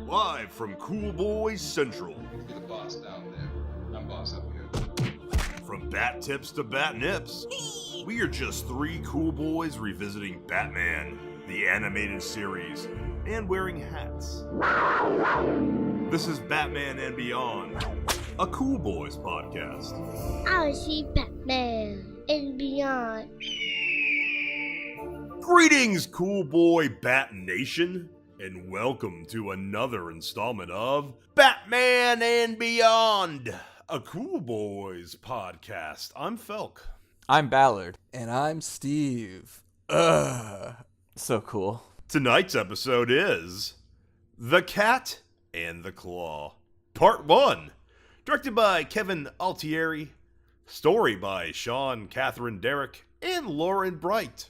Live from Cool Boys Central. You're the boss down there. I'm boss up here. From bat tips to bat nips, we are just three cool boys revisiting Batman, the animated series, and wearing hats. This is Batman and Beyond, a Cool Boys podcast. I see Batman and Beyond. Greetings, Cool Boy Bat Nation, and welcome to another installment of Batman and Beyond, a Cool Boys podcast. I'm Felk. I'm Ballard. And I'm Steve. So cool. Tonight's episode is The Cat and the Claw, Part 1. Directed by Kevin Altieri. Story by Sean Catherine Derrick and Lauren Bright.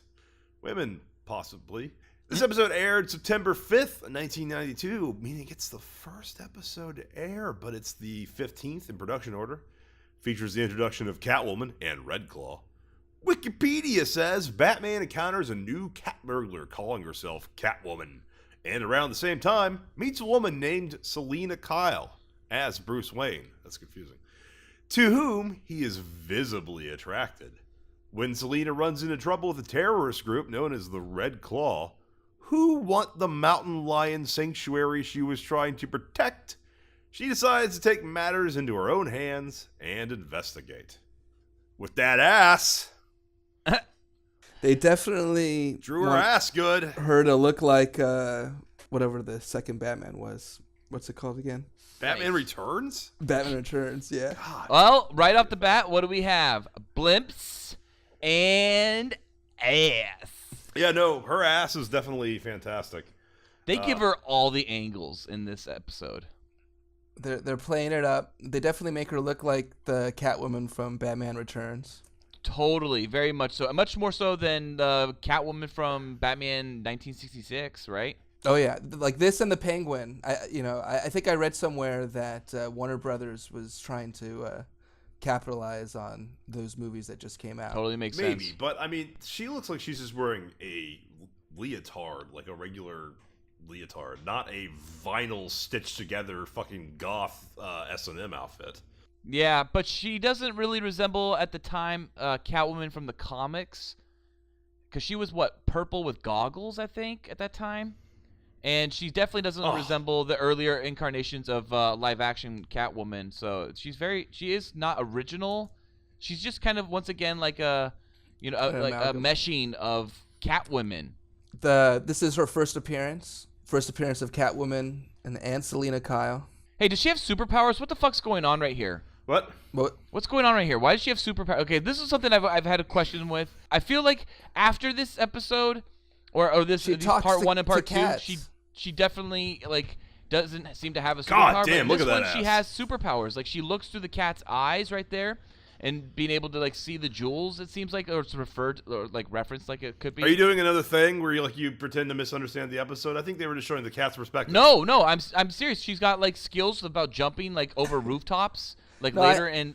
Women, possibly. This episode aired September 5th, 1992, meaning it's the first episode to air, but it's the 15th in production order. Features the introduction of Catwoman and Red Claw. Wikipedia says Batman encounters a new cat burglar calling herself Catwoman, and around the same time meets a woman named Selina Kyle as Bruce Wayne. That's confusing. To whom he is visibly attracted. When Selina runs into trouble with a terrorist group known as the Red Claw, who want the mountain lion sanctuary she was trying to protect, she decides to take matters into her own hands and investigate. With that ass, They definitely drew her want ass good. her to look like whatever the second Batman was. What's it called again? Batman Returns? Batman Returns, yeah. God. Well, right off the bat, what do we have? Blimps and ass. Yeah, no, her ass is definitely fantastic. They give her all the angles in this episode. They're playing it up. They definitely make her look like the Catwoman from Batman Returns. Totally, very much so. Much more so than the Catwoman from Batman 1966, right? Oh yeah, like this and the Penguin. I think I read somewhere that Warner Brothers was trying to capitalize on those movies that just came out. Totally makes Maybe, sense. but I mean, she looks like she's just wearing a leotard, like a regular leotard, not a vinyl stitched together fucking goth S&M outfit. Yeah, but she doesn't really resemble, at the time, Catwoman from the comics. Because she was, purple with goggles, I think, at that time? And she definitely doesn't resemble the earlier incarnations of live-action Catwoman. So she is not original. She's just kind of, once again, like a meshing of Catwoman. This is her first appearance of Catwoman and Selina Kyle. Hey, does she have superpowers? What the fuck's going on right here? What? What's going on right here? Why does she have superpowers? Okay, this is something I've had a question with. I feel like after this episode, or this part 1 and part 2, she definitely doesn't seem to have a superpower. God damn, but look at that this one, she has superpowers. Like, she looks through the cat's eyes right there, and being able to see the jewels. It seems like, or it's referred or referenced like it could be. Are you doing another thing where you pretend to misunderstand the episode? I think they were just showing the cat's perspective. No, I'm serious. She's got skills about jumping over rooftops. Later in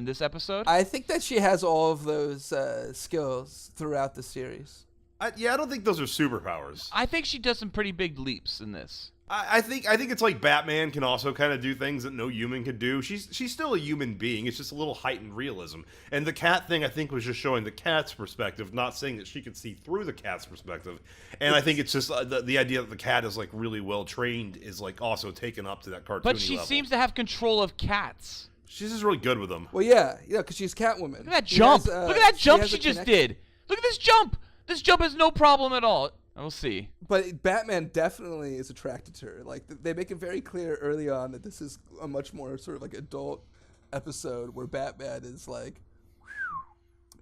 this episode? I think that she has all of those skills throughout the series. I don't think those are superpowers. I think she does some pretty big leaps in this. I think it's like Batman can also kind of do things that no human could do. She's still a human being. It's just a little heightened realism. And the cat thing, I think, was just showing the cat's perspective, not saying that she could see through the cat's perspective. And I think it's just the idea that the cat is really well trained is also taken up to that cartoony level. But she seems to have control of cats. She's just really good with them. Well, yeah, because she's Catwoman. Look at that jump! Look at that jump she just did! Look at this jump! This jump has no problem at all. We'll see. But Batman definitely is attracted to her. They make it very clear early on that this is a much more sort of adult episode where Batman is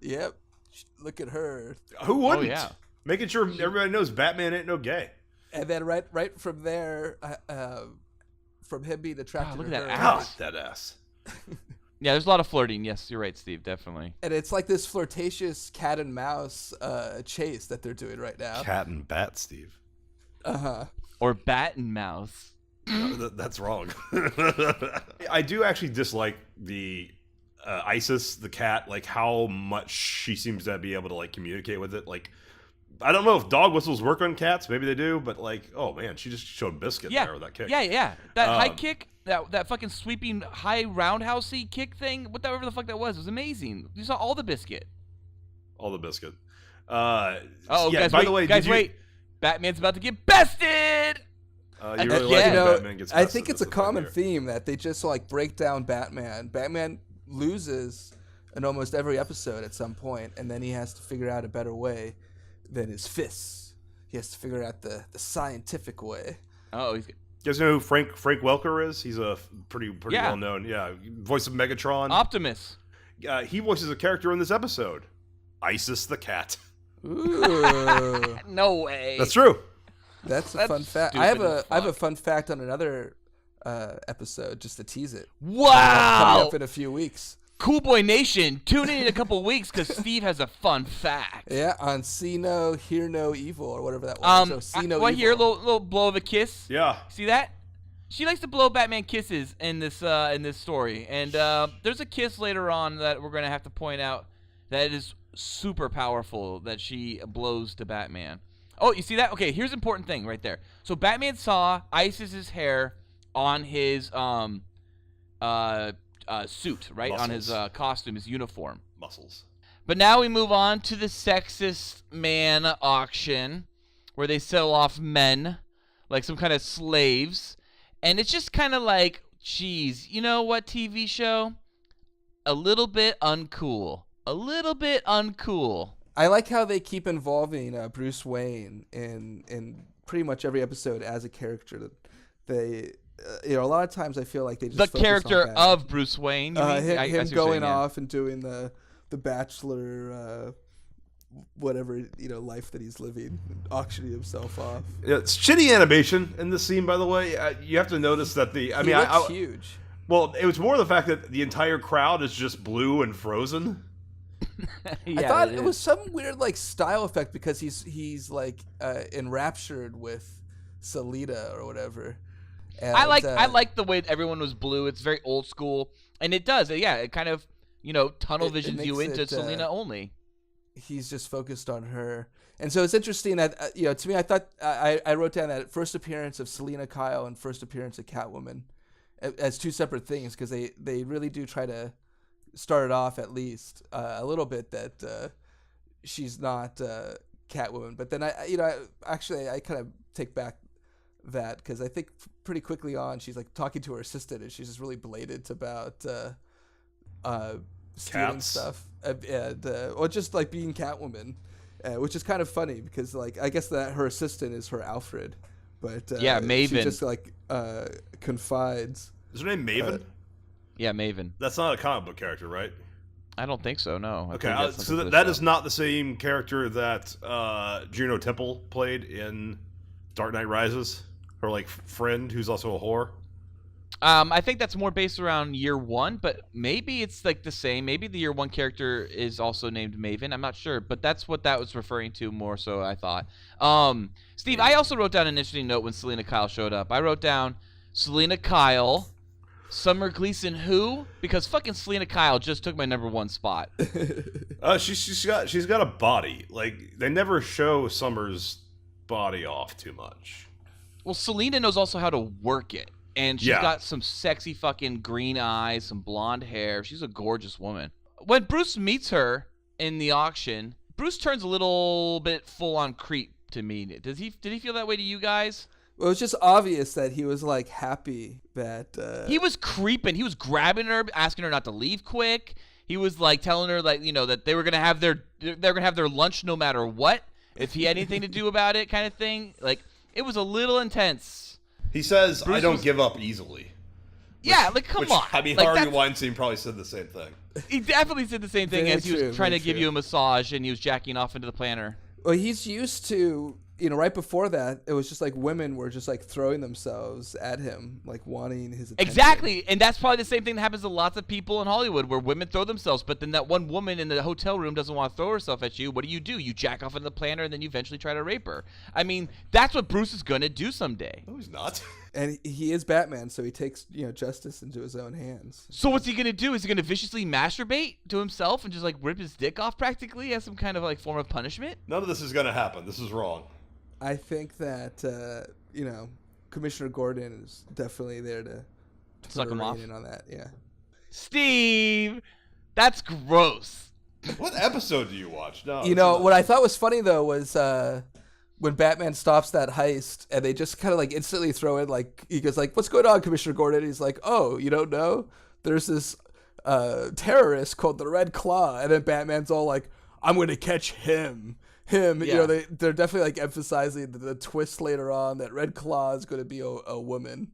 yep, look at her. Who wouldn't? Oh, yeah. Making sure everybody knows Batman ain't no gay. And then right from there, from him being attracted look to at her. that God, ass. that ass. Yeah, there's a lot of flirting. Yes, you're right, Steve. Definitely. And it's like this flirtatious cat and mouse chase that they're doing right now. Cat and bat, Steve. Or bat and mouse. No, that's wrong. I do actually dislike the Isis, the cat, how much she seems to be able to communicate with it. I don't know if dog whistles work on cats. Maybe they do, but like, oh man, she just showed Biscuit Yeah, there with that kick. yeah. That high kick, that fucking sweeping high roundhousey kick thing, whatever the fuck that was amazing. You saw all the Biscuit. All the Biscuit. Oh, yeah, guys, by wait, the way, wait. Batman's about to get bested! You really Yeah, like you know, Batman gets I bested, think it's a that's the thing common here. theme that they just like break down Batman. Batman loses in almost every episode at some point, and then he has to figure out a better way than his fists. He has to figure out the scientific way. Oh, he's good. You guys know who Frank Welker is? He's a pretty Yeah. well known, voice of Megatron. Optimus. He voices a character in this episode, Isis the cat. Ooh, No way. That's true. that's a That's fun fact. stupid I have as a fuck. fun fact on another episode just to tease it. Coming Wow! up in a few weeks. Cool Boy Nation, tune in a couple weeks because Steve has a fun fact. Yeah, on See No, Hear No Evil, or whatever that was. So See No What Evil. here? Little blow of a kiss. Yeah. See that? She likes to blow Batman kisses in this story, and there's a kiss later on that we're gonna have to point out that is super powerful that she blows to Batman. Oh, you see that? Okay, here's an important thing right there. So Batman saw Isis's hair on his suit, right? On his costume, his uniform. Muscles. But now we move on to the sexist man auction, where they sell off men like some kind of slaves. And it's just kind of like, geez, you know what TV show? A little bit uncool. A little bit uncool. I like how they keep involving Bruce Wayne in pretty much every episode as a character. They, a lot of times I feel like they just The focus on character Batman. of Bruce Wayne. You mean? him I see what you're going saying, yeah. off and doing the Bachelor, whatever life that he's living, auctioning himself off. Yeah, it's shitty animation in this scene, by the way. You have to notice that He looks huge. Well, it was more the fact that the entire crowd is just blue and frozen. Yeah, I thought it is. was some weird like style effect because he's like enraptured with Selena or whatever. And, I like the way everyone was blue. It's very old school, and it does. Yeah, it kind of tunnel It visions you makes into it, Selena only. He's just focused on her. And so it's interesting that, to me, I thought I wrote down that first appearance of Selena Kyle and first appearance of Catwoman as two separate things because they really do try to start it off at least a little bit that she's not Catwoman. But then I kind of take back that because I think pretty quickly on she's like talking to her assistant and she's just really blatant about stealing Cats. stuff and or just like being Catwoman, which is kind of funny because like I guess that her assistant is her Alfred, but Yeah, she Maven. just like confides. Is her name Maven? Yeah, Maven. That's not a comic book character, right? I don't think so. No. I Okay, think that's so something for that the is show. not the same character that Juno Temple played in Dark Knight Rises. Her like friend who's also a whore. I think that's more based around year one, but maybe it's like the same. Maybe the year one character is also named Maven. I'm not sure, but that's what that was referring to more so, I thought. Steve, I also wrote down an interesting note when Selena Kyle showed up. I wrote down Selena Kyle, Summer Gleason who? Because fucking Selena Kyle just took my number one spot. She's got a body. Like they never show Summer's body off too much. Well, Selena knows also how to work it. And she's Yeah. got some sexy fucking green eyes, some blonde hair. She's a gorgeous woman. When Bruce meets her in the auction, Bruce turns a little bit full on creep to me. Did he feel that way to you guys? Well, it was just obvious that he was like happy that He was creeping. He was grabbing her, asking her not to leave quick. He was like telling her like, that they were going to have their lunch no matter what, if he had anything to do about it kind of thing. Like it was a little intense. He says, Bruce "I don't was- give up easily." Yeah, like come Which, on. I mean, Like, Harvey that's- Weinstein probably said the same thing. He definitely said the same thing Very as he was true, trying to very give true. you a massage and he was jacking off into the planner. Well, he's used to, right before that, it was just like women were just like throwing themselves at him, like wanting his attention. Exactly, and that's probably the same thing that happens to lots of people in Hollywood where women throw themselves, but then that one woman in the hotel room doesn't want to throw herself at you. What do? You jack off into the planner and then you eventually try to rape her. I mean, that's what Bruce is going to do someday. No, he's not. And he is Batman, so he takes justice into his own hands. So what's he gonna do? Is he gonna viciously masturbate to himself and just like rip his dick off practically as some kind of like form of punishment? None of this is gonna happen. This is wrong. I think that Commissioner Gordon is definitely there to Suck him off in on that. Yeah. Steve, that's gross. What episode do you watch? No. What I thought was funny though was when Batman stops that heist and they just kind of like instantly throw in like he goes like, "What's going on, Commissioner Gordon?" He's like, "Oh, you don't know? There's this terrorist called the Red Claw," and then Batman's all like, "I'm going to catch him." Yeah. They're definitely like emphasizing the twist later on that Red Claw is going to be a woman,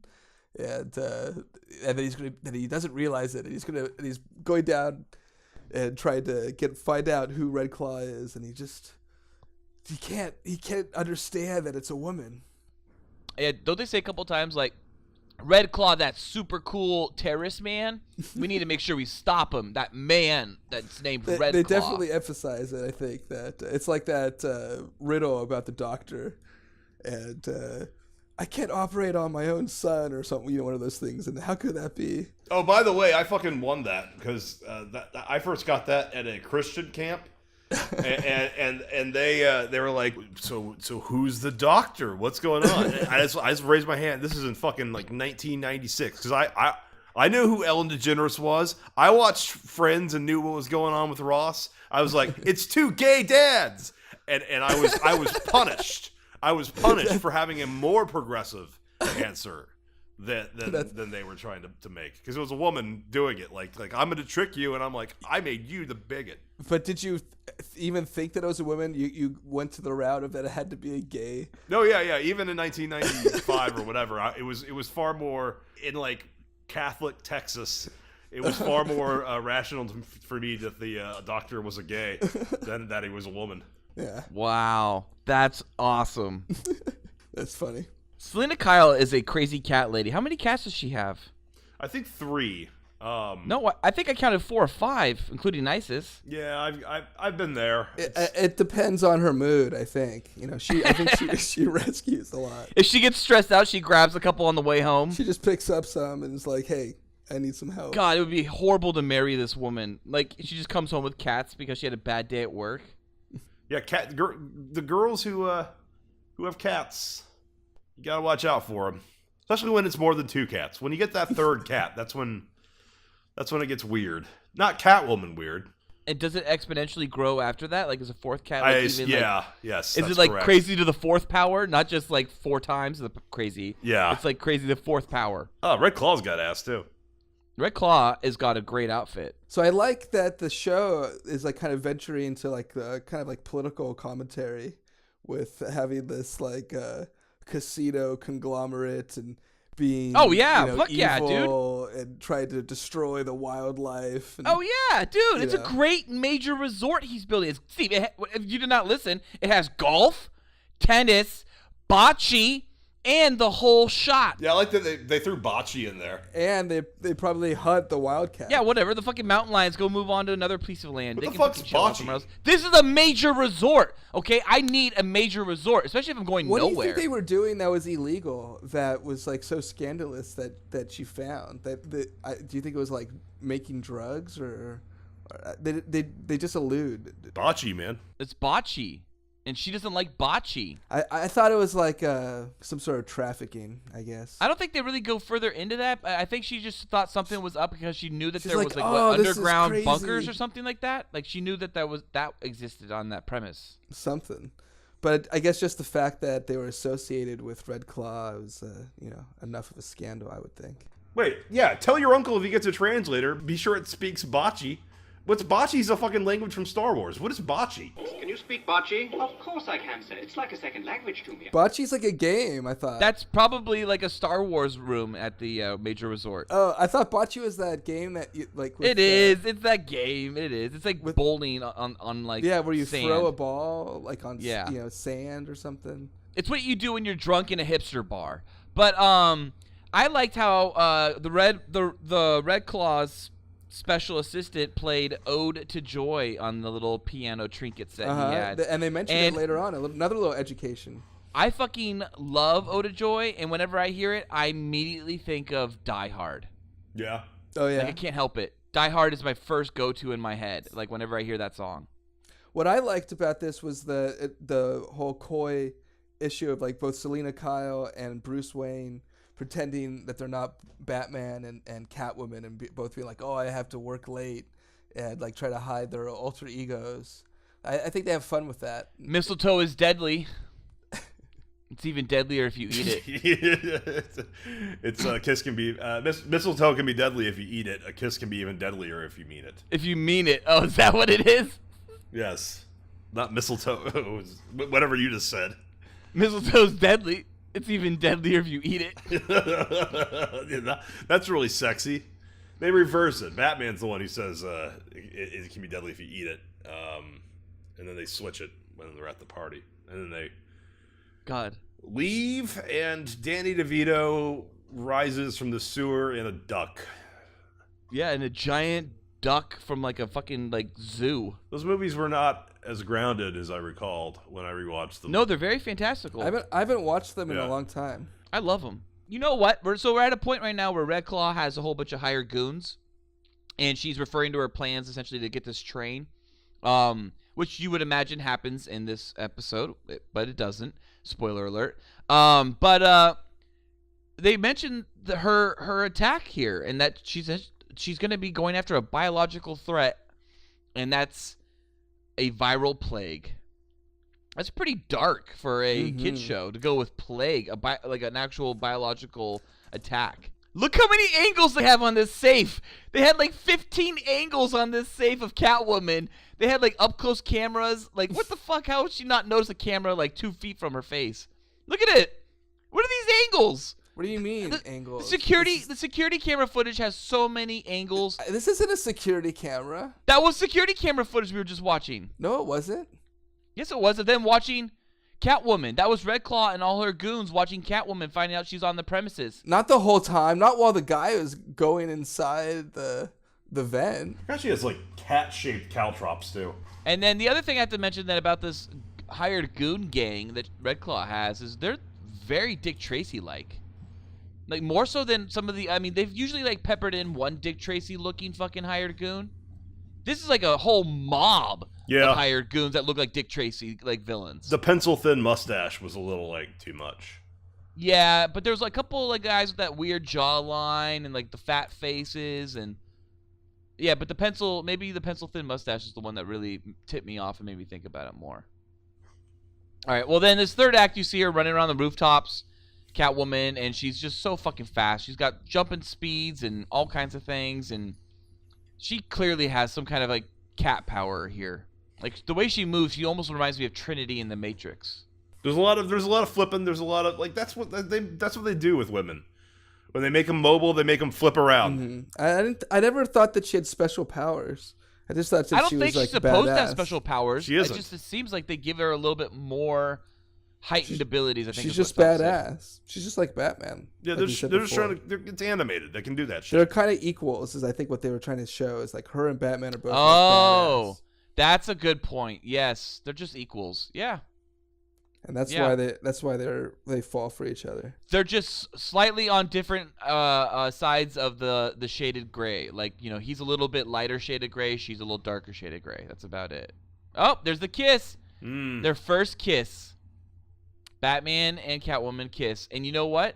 and then he doesn't realize it, and he's going down and trying to find out who Red Claw is, and he can't understand that it's a woman. Yeah, don't they say a couple times like, Red Claw, that super cool terrorist man? We need to make sure we stop him. That man that's named Red Claw. They definitely emphasize it. I think that it's like that riddle about the doctor, and I can't operate on my own son or something. One of those things. And how could that be? Oh, by the way, I fucking won that because I first got that at a Christian camp. and they were like, so who's the doctor? What's going on? And I just raised my hand. This is in fucking like 1996 because I knew who Ellen DeGeneres was. I watched Friends and knew what was going on with Ross. I was like, it's two gay dads, and I was punished. I was punished for having a more progressive answer than they were trying to make because it was a woman doing it. Like I'm going to trick you, and I'm like, I made you the bigot. But did you even think that it was a woman? You went to the route of that it had to be a gay? No, yeah. Even in 1995 or whatever, it was far more in like Catholic Texas. It was far more rational for me that the doctor was a gay than that he was a woman. Yeah. Wow, that's awesome. That's funny. Selena Kyle is a crazy cat lady. How many cats does she have? I think 3. No, I think I counted 4 or 5, including Isis. Yeah, I've been there. It depends on her mood, I think. I think she rescues a lot. If she gets stressed out, she grabs a couple on the way home. She just picks up some and is like, "Hey, I need some help." God, it would be horrible to marry this woman. Like, she just comes home with cats because she had a bad day at work. Yeah, the girls who have cats, you gotta watch out for them, especially when it's more than 2 cats. When you get that third cat, that's when it gets weird. Not Catwoman weird. And does it exponentially grow after that? Like, is a 4th cat yes. Is it like correct. crazy to the 4th power? Not just like 4 times the crazy. Yeah. It's like crazy to the 4th power. Oh, Red Claw's got ass too. Red Claw has got a great outfit. So I like that the show is like kind of venturing into like the kind of like political commentary with having this like casino conglomerate and being fuck yeah, evil and trying to destroy the wildlife. And, oh yeah, dude, it's know. a great major resort he's building. Steve, if you did not listen, it has golf, tennis, bocce, and the whole shot. Yeah, I like that they threw bocce in there. And they probably hunt the wildcat. Yeah, whatever. The fucking mountain lions go move on to another piece of land. What They the can fuck's fucking chill out bocce? somewhere else. This is a major resort, okay? I need a major resort, especially if I'm going What nowhere. do you think they were doing that was illegal? That was like so scandalous that you found that do you think it was like making drugs or they just allude? Bocce, man. It's bocce, and she doesn't like bocce. I thought it was like some sort of trafficking, I guess. I don't think they really go further into that. I think she just thought something was up because she knew that She's there like, was like "Oh, this is underground bunkers crazy." or something like that. Like she knew that existed on that premise. Something. But I guess just the fact that they were associated with Red Claw was, enough of a scandal, I would think. Wait, yeah, tell your uncle if he gets a translator, be sure it speaks bocce. What's bocce is a fucking language from Star Wars. What is bocce? Can you speak bocce? Of course I can, sir. It's like a second language to me. Bocce's like a game, I thought. That's probably like a Star Wars room at the major resort. Oh, I thought bocce was that game that you like. With, It is. It's that game. It is. It's like with- bowling on like where you sand. throw a ball like on Yeah. sand or something. It's what you do when you're drunk in a hipster bar. But I liked how the Red Claw's special assistant played Ode to Joy on the little piano trinkets that he had. And they mentioned it later on. Another little education. I fucking love Oda Joy, and whenever I hear it, I immediately think of Die Hard. Yeah. Oh yeah. Like, I can't help it. Die Hard is my first go-to in my head. Like whenever I hear that song. What I liked about this was the whole coy issue of like both Selena Kyle and Bruce Wayne pretending that they're not Batman and Catwoman, and both being like, oh, I have to work late, and like try to hide their alter egos. I think they have fun with that. Mistletoe is deadly. It's even deadlier if you eat it. It's a kiss can be mistletoe can be deadly if you eat it. A kiss can be even deadlier if you mean it. If you mean it. Oh, is that what it is? Yes, not mistletoe. Whatever you just said. Mistletoe's deadly. It's even deadlier if you eat it. Yeah, that's really sexy. They reverse it. Batman's the one who says it can be deadly if you eat it. And then they switch it when they're at the party. And then they leave, and Danny DeVito rises from the sewer in a duck. Yeah, and a giant duck from like a fucking like zoo. Those movies were not as grounded as I recalled when I rewatched them. No, they're very fantastical. I haven't watched them in a long time. I love them. You know what? We're at a point right now where Red Claw has a whole bunch of hired goons, and she's referring to her plans essentially to get this train, which you would imagine happens in this episode, but it doesn't. Spoiler alert. But they mentioned her attack here, and that she's going to be going after a biological threat, and that's a viral plague. That's pretty dark for a kid show to go with plague, like an actual biological attack. Look how many angles they have on this safe. They had like 15 angles on this safe of Catwoman. They had like up close cameras. Like, what the fuck? How would she not notice a camera like 2 feet from her face? Look at it. What are these angles? What do you mean angles? The security camera footage has so many angles. This isn't a security camera. That was security camera footage we were just watching. No, it wasn't. Yes, it was. And then watching Catwoman. That was Red Claw and all her goons watching Catwoman, finding out she's on the premises. Not the whole time. Not while the guy was going inside the vent. Actually, has like cat-shaped caltrops too. And then the other thing I have to mention that about this hired goon gang that Red Claw has is they're very Dick Tracy-like. Like, more so than some of the... I mean, they've usually, like, peppered in one Dick Tracy-looking fucking hired goon. This is like a whole mob of hired goons that look like Dick Tracy, like, villains. The pencil-thin mustache was a little, like, too much. Yeah, but there's like, a couple of like, guys with that weird jawline and, like, the fat faces and... Yeah, but maybe the pencil-thin mustache is the one that really tipped me off and made me think about it more. All right, well, then this third act, you see her running around the rooftops, Catwoman, and she's just so fucking fast. She's got jumping speeds and all kinds of things, and she clearly has some kind of like cat power here. Like the way she moves, she almost reminds me of Trinity in The Matrix. There's a lot of flipping. There's a lot of like that's what they do with women. When they make them mobile, they make them flip around. I never thought that she had special powers. I just thought that she was like badass. I don't think she's supposed to have special powers. She isn't. It seems like they give her a little bit more heightened abilities. I think she's just badass. She's just like Batman. Yeah, they're just trying to. It's animated. They can do that shit. They're kind of equals, is I think what they were trying to show is like her and Batman are both. Oh, that's a good point. Yes, they're just equals. Yeah, and that's why they fall for each other. They're just slightly on different sides of the shaded gray. Like, you know, he's a little bit lighter shaded gray. She's a little darker shaded gray. That's about it. Oh, there's the kiss. Their first kiss. Batman and Catwoman kiss. And you know what?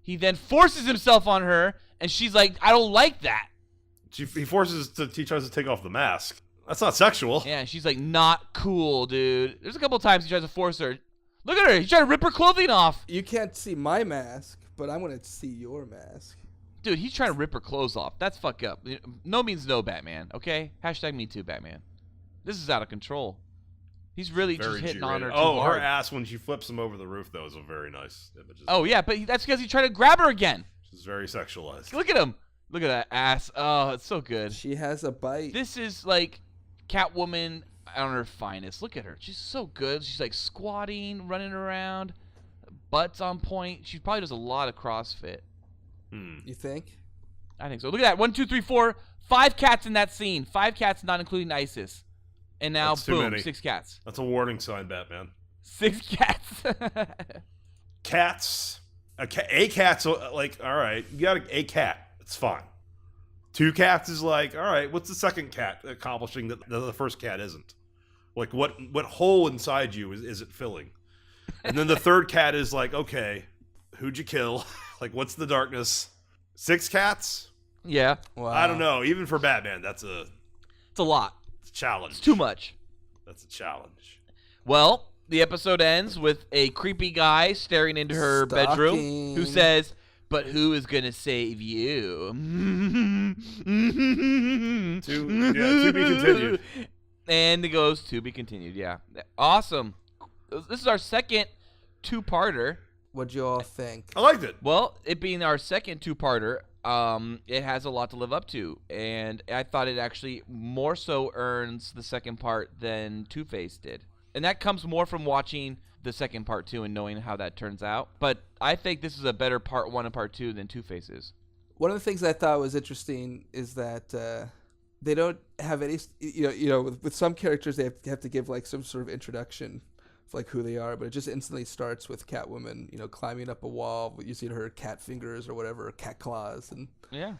He then forces himself on her, and she's like, I don't like that. He tries to take off the mask. That's not sexual. Yeah, and she's like, not cool, dude. There's a couple times he tries to force her. Look at her. He's trying to rip her clothing off. You can't see my mask, but I'm going to see your mask. Dude, he's trying to rip her clothes off. That's fuck up. No means no, Batman, okay? Hashtag me too, Batman. This is out of control. He's really just hitting on her too hard. Her ass when she flips him over the roof, though, is a very nice image. Oh, yeah, but that's because he tried to grab her again. She's very sexualized. Look at him. Look at that ass. Oh, it's so good. She has a bite. This is like Catwoman on her finest. Look at her. She's so good. She's like squatting, running around. Butt's on point. She probably does a lot of CrossFit. You think? I think so. Look at that. 1, 2, 3, 4. 5 cats in that scene. 5 cats, not including Isis. And now, boom, 6 cats. That's a warning sign, Batman. 6 cats. Cats. A cat's like, all right, you got a cat. It's fine. 2 cats is like, all right, what's the second cat accomplishing that the first cat isn't? Like, what hole inside you is it filling? And then the third cat is like, okay, who'd you kill? Like, what's the darkness? 6 cats? Yeah. Wow. I don't know. Even for Batman, that's a It's a lot. challenge. It's too much. That's a challenge. Well, the episode ends with a creepy guy staring into her bedroom who says, "But who is going to save you?" To be continued. And it goes, "To be continued." Yeah. Awesome. This is our second 2-parter. What'd you all think? I liked it. Well, it being our second 2-parter, it has a lot to live up to, and I thought it actually more so earns the second part than Two-Face did. And that comes more from watching the second part too and knowing how that turns out. But I think this is a better part 1 and part 2 than Two-Face is. One of the things I thought was interesting is that they don't have any, with some characters they have to give like some sort of introduction of like who they are, but it just instantly starts with Catwoman, climbing up a wall using her cat fingers or whatever, cat claws, and her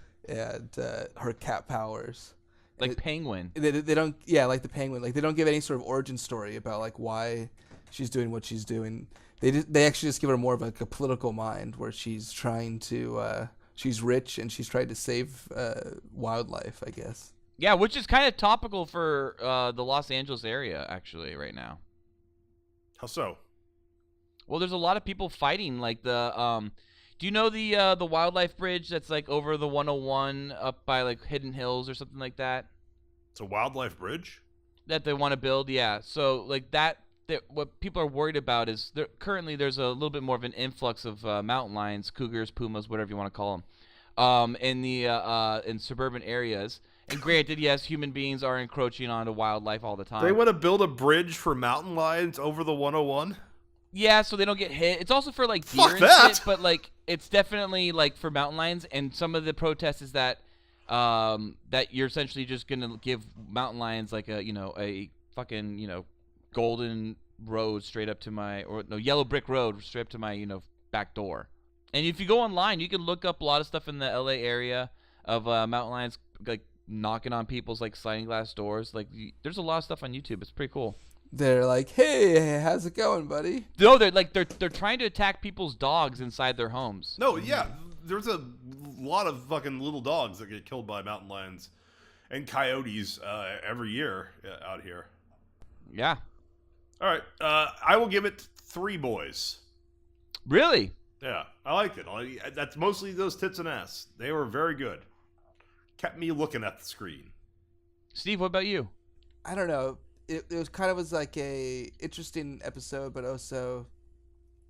cat powers. Like Penguin. They don't, like the Penguin. Like they don't give any sort of origin story about like why she's doing what she's doing. They actually just give her more of like a political mind where she's trying to, she's rich and she's trying to save wildlife, I guess. Yeah, which is kind of topical for the Los Angeles area actually right now. How so? Well, there's a lot of people fighting like the do you know the wildlife bridge that's like over the 101 up by like Hidden Hills or something like that? It's a wildlife bridge? That they want to build, yeah. So like that what people are worried about is currently there's a little bit more of an influx of mountain lions, cougars, pumas, whatever you want to call them, in suburban areas. And granted, yes, human beings are encroaching onto wildlife all the time. They want to build a bridge for mountain lions over the 101? Yeah, so they don't get hit. It's also for like deer Fuck and that! shit, but like it's definitely like for mountain lions. And some of the protests is that that you're essentially just gonna give mountain lions like a fucking golden road straight up to yellow brick road straight up to my back door. And if you go online, you can look up a lot of stuff in the LA area of mountain lions like knocking on people's like sliding glass doors. Like there's a lot of stuff on YouTube. It's pretty cool. They're like, "Hey, how's it going, buddy?" No, they're trying to attack people's dogs inside their homes. No, yeah. There's a lot of fucking little dogs that get killed by mountain lions and coyotes every year out here. Yeah. All right. I will give it 3 boys. Really? Yeah, I liked it. That's mostly those tits and ass. They were very good. Kept me looking at the screen. Steve, what about you? I don't know. It was like a interesting episode, but also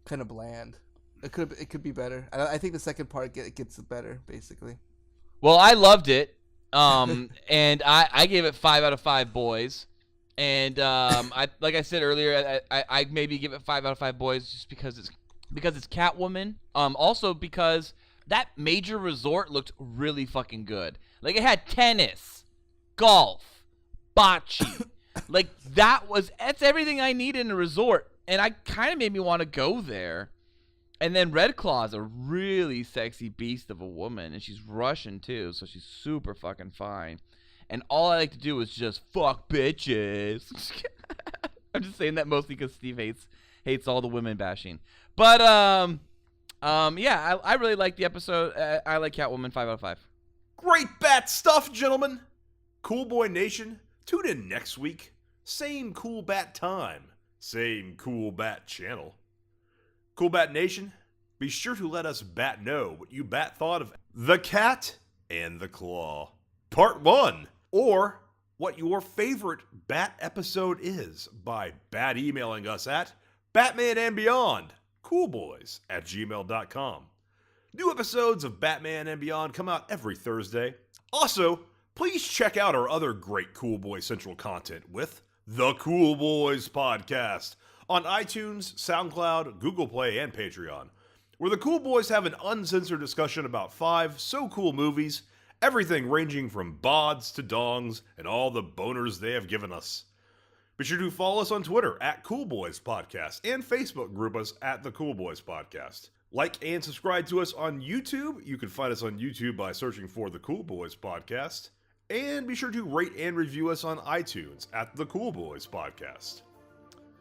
kind of bland. It could be better. I think the second part gets better, basically. Well, I loved it, and I gave it 5 out of 5 boys. And like I said earlier, I maybe give it 5 out of 5 boys just because it's Catwoman. Also because that major resort looked really fucking good. Like it had tennis, golf, bocce. Like that's everything I need in a resort, and I kind of made me want to go there. And then Red Claw's a really sexy beast of a woman, and she's Russian too, so she's super fucking fine. And all I like to do is just fuck bitches. I'm just saying that mostly because Steve hates all the women bashing. But yeah, I really like the episode. I like Catwoman 5 out of 5. Great bat stuff, gentlemen. Cool Boy Nation, tune in next week. Same Cool Bat time. Same Cool Bat channel. Cool Bat Nation, be sure to let us bat know what you bat thought of The Cat and the Claw, Part 1, or what your favorite bat episode is by bat emailing us at batmanandbeyondcoolboys@gmail.com. New episodes of Batman and Beyond come out every Thursday. Also, please check out our other great Cool Boy Central content with The Cool Boys Podcast on iTunes, SoundCloud, Google Play, and Patreon, where the Cool Boys have an uncensored discussion about 5 so cool movies, everything ranging from bods to dongs and all the boners they have given us. Be sure to follow us on Twitter at coolboyspodcast and Facebook group us at the Cool Boys Podcast. Like and subscribe to us on YouTube. You can find us on YouTube by searching for the Cool Boys Podcast. And be sure to rate and review us on iTunes at the Cool Boys Podcast.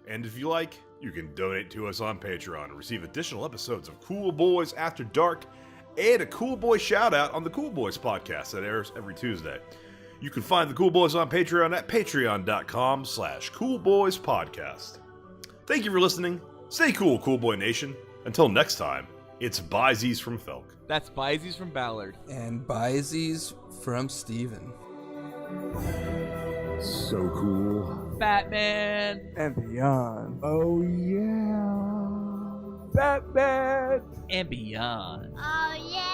And if you like, you can donate to us on Patreon and receive additional episodes of Cool Boys After Dark and a Cool Boy shout out on the Cool Boys Podcast that airs every Tuesday. You can find the Cool Boys on Patreon at patreon.com/coolboyspodcast. Thank you for listening. Stay cool, Cool Boy Nation. Until next time, it's Byzies from Felk. That's Byzies from Ballard. And Byzies from Steven. So cool. Batman And beyond. Oh yeah. Batman and beyond. Oh yeah.